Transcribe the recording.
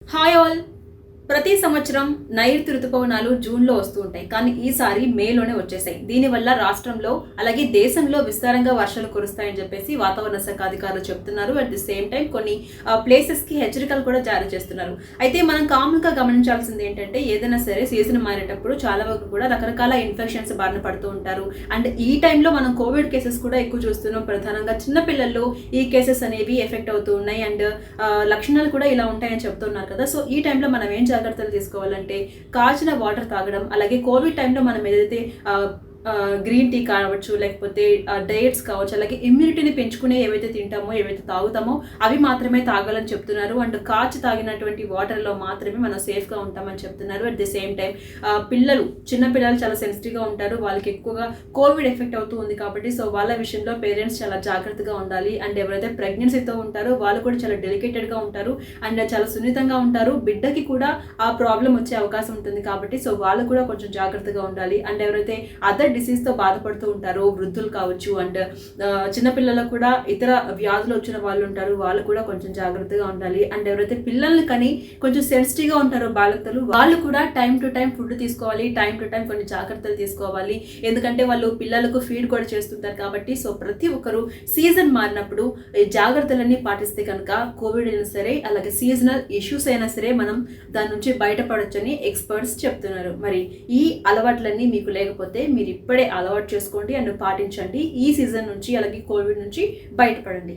Hi all. ప్రతి సంవత్సరం నైరుతి ఋతుపవనాలు జూన్లో వస్తూ ఉంటాయి, కానీ ఈసారి మేలోనే వచ్చేసాయి. దీనివల్ల రాష్ట్రంలో అలాగే దేశంలో విస్తారంగా వర్షాలు కురుస్తాయని చెప్పేసి వాతావరణ శాఖ అధికారులు చెప్తున్నారు. అట్ ది సేమ్ టైం కొన్ని ప్లేసెస్కి హెచ్చరికలు కూడా జారీ చేస్తున్నారు. అయితే మనం కామన్గా గమనించాల్సింది ఏంటంటే, ఏదైనా సరే సీజన్ మారేటప్పుడు చాలా వరకు కూడా రకరకాల ఇన్ఫెక్షన్స్ బారిన పడుతూ ఉంటారు. అండ్ ఈ టైంలో మనం కోవిడ్ కేసెస్ కూడా ఎక్కువ చూస్తున్నాం. ప్రధానంగా చిన్నపిల్లల్లో ఈ కేసెస్ అనేవి ఎఫెక్ట్ అవుతూ ఉన్నాయి. అండ్ లక్షణాలు కూడా ఇలా ఉంటాయని చెప్తున్నారు కదా. సో ఈ టైంలో మనం ఏం జాగ్రత్తలు తీసుకోవాలంటే, కాచిన వాటర్ తాగడం, అలాగే కోవిడ్ టైంలో మనం ఏదైతే గ్రీన్ టీ కావచ్చు, లేకపోతే డైట్స్ కావచ్చు, అలాగే ఇమ్యూనిటీని పెంచుకునే ఏవైతే తింటామో, ఏవైతే తాగుతామో అవి మాత్రమే తాగాలని చెప్తున్నారు. అండ్ కాచి తాగినటువంటి వాటర్లో మాత్రమే మనం సేఫ్గా ఉంటామని చెప్తున్నారు. అట్ ది సేమ్ టైం చిన్న పిల్లలు చాలా సెన్సిటివ్గా ఉంటారు. వాళ్ళకి ఎక్కువగా కోవిడ్ ఎఫెక్ట్ అవుతూ ఉంది కాబట్టి సో వాళ్ళ విషయంలో పేరెంట్స్ చాలా జాగ్రత్తగా ఉండాలి. అండ్ ఎవరైతే ప్రెగ్నెన్సీతో ఉంటారో వాళ్ళు కూడా చాలా డెలికేటెడ్గా ఉంటారు అండ్ చాలా సున్నితంగా ఉంటారు. బిడ్డకి కూడా ఆ ప్రాబ్లం వచ్చే అవకాశం ఉంటుంది కాబట్టి సో వాళ్ళు కూడా కొంచెం జాగ్రత్తగా ఉండాలి. అండ్ ఎవరైతే అదర్ డిసీజ్తో బాధపడుతూ ఉంటారో, వృద్ధులు కావచ్చు, అండ్ చిన్నపిల్లలకు కూడా ఇతర వ్యాధులు వచ్చిన వాళ్ళు ఉంటారు, వాళ్ళు కూడా కొంచెం జాగ్రత్తగా ఉండాలి. అండ్ ఎవరైతే పిల్లల్ని కానీ కొంచెం సెన్సిటివ్గా ఉంటారో బాలికలు, వాళ్ళు కూడా టైం టు టైం ఫుడ్ తీసుకోవాలి, టైం టు టైం కొన్ని జాగ్రత్తలు తీసుకోవాలి. ఎందుకంటే వాళ్ళు పిల్లలకు ఫీడ్ కూడా చేస్తుంటారు కాబట్టి సో ప్రతి ఒక్కరు సీజన్ మారినప్పుడు జాగ్రత్తలన్నీ పాటిస్తే కనుక కోవిడ్ అయినా సరే, అలాగే సీజనల్ ఇష్యూస్ అయినా సరే మనం దాని నుంచి బయటపడొచ్చని ఎక్స్పర్ట్స్ చెప్తున్నారు. మరి ఈ అలవాట్లన్నీ మీకు లేకపోతే మీరు ఇప్పుడే అలవాటు చేసుకోండి అండ్ పాటించండి. ఈ సీజన్ నుంచి అలాగే కోవిడ్ నుంచి బయటపడండి.